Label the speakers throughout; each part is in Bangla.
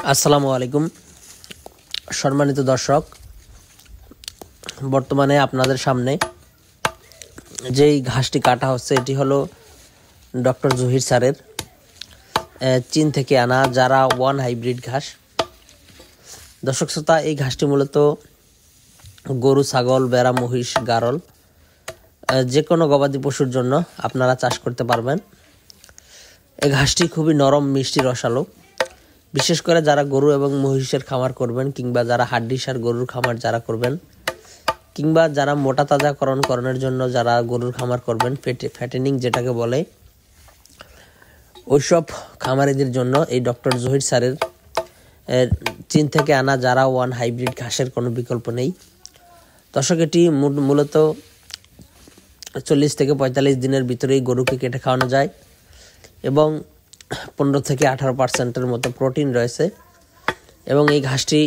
Speaker 1: আসসালামু আলাইকুম সম্মানিত দর্শক, বর্তমানে আপনাদের সামনে যেই ঘাসটি কাটা হচ্ছে এটি হলো ডক্টর জহির স্যারের চীন থেকে আনা যারা ওয়ান হাইব্রিড ঘাস। দর্শক শ্রোতা, এই ঘাসটি মূলত গরু, ছাগল, ভেড়া, মহিষ, গারল যে কোনো গবাদি পশুর জন্য আপনারা চাষ করতে পারবেন। এই ঘাসটি খুবই নরম, মিষ্টি, রসালো। বিশেষ করে যারা গরু এবং মহিষের খামার করবেন, কিংবা যারা হাড্ডিসার গরুর খামার যারা করবেন, কিংবা যারা মোটা তাজাকরণের জন্য যারা গরুর খামার করবেন, ফ্যাটেনিং যেটাকে বলে, ওইসব খামারিদের জন্য এই ডক্টর জহির স্যারের চীন থেকে আনা যারা ওয়ান হাইব্রিড ঘাসের কোনো বিকল্প নেই। দর্শক, এটি মূলত 40 থেকে 45 দিনের ভিতরেই গরুকে কেটে খাওয়ানো যায় এবং 15 থেকে 18% মতো প্রোটিন রয়েছে এবং এই ঘাসটি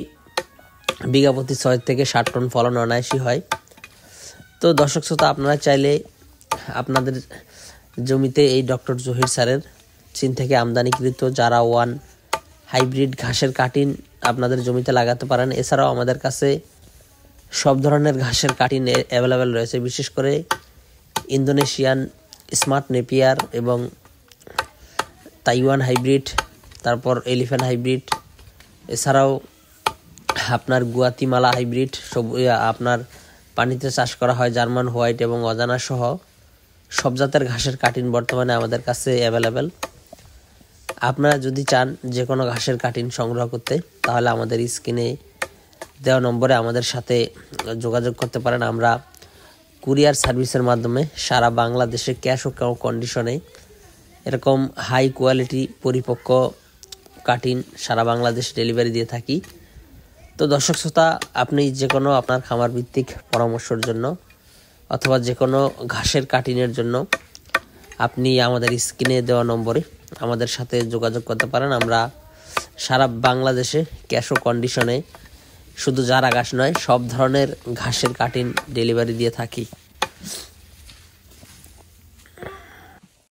Speaker 1: বিঘা প্রতি 6 থেকে 7 টন ফলন অনায়াসই হয়। তো দর্শক শ্রোতা, আপনারা চাইলে আপনাদের জমিতে এই ডক্টর জহির স্যারের চীন থেকে আমদানিকৃত যারা ওয়ান হাইব্রিড ঘাসের কাটিন আপনাদের জমিতে লাগাতে পারেন। এছাড়াও আমাদের কাছে সব ধরনের ঘাসের কাটিন অ্যাভেলেবেল রয়েছে, বিশেষ করে ইন্দোনেশিয়ান স্মার্ট নেপিয়ার এবং তাইওয়ান হাইব্রিড, তারপর এলিফ্যান্ট হাইব্রিড, এছাড়াও আপনার গুয়াতিমালা হাইব্রিড, আপনার পানিতে চাষ করা হয় জার্মান হোয়াইট এবং অজানা সহ সব জাতের ঘাসের কাটিন বর্তমানে আমাদের কাছে অ্যাভেলেবেল। আপনারা যদি চান যে কোনো ঘাসের কাটিন সংগ্রহ করতে, তাহলে আমাদের স্ক্রিনে দেওয়া নম্বরে আমাদের সাথে যোগাযোগ করতে পারেন। আমরা কুরিয়ার সার্ভিসের মাধ্যমে সারা বাংলাদেশে ক্যাশ ও কন্ডিশনে এরকম হাই কোয়ালিটি পরিপক্ক কাটিন সারা বাংলাদেশ ডেলিভারি দিয়ে থাকি। তো দর্শক শ্রোতা, আপনি যে কোনো আপনার খামার ভিত্তিক পরামর্শের জন্য অথবা যে কোনো ঘাসের কাটিনের জন্য আপনি আমাদের স্ক্রিনে দেওয়া নম্বরে আমাদের সাথে যোগাযোগ করতে পারেন। আমরা সারা বাংলাদেশে ক্যাশ ও কন্ডিশনে শুধু যারা ঘাস নয়, সব ধরনের ঘাসের কাটিন ডেলিভারি দিয়ে থাকি।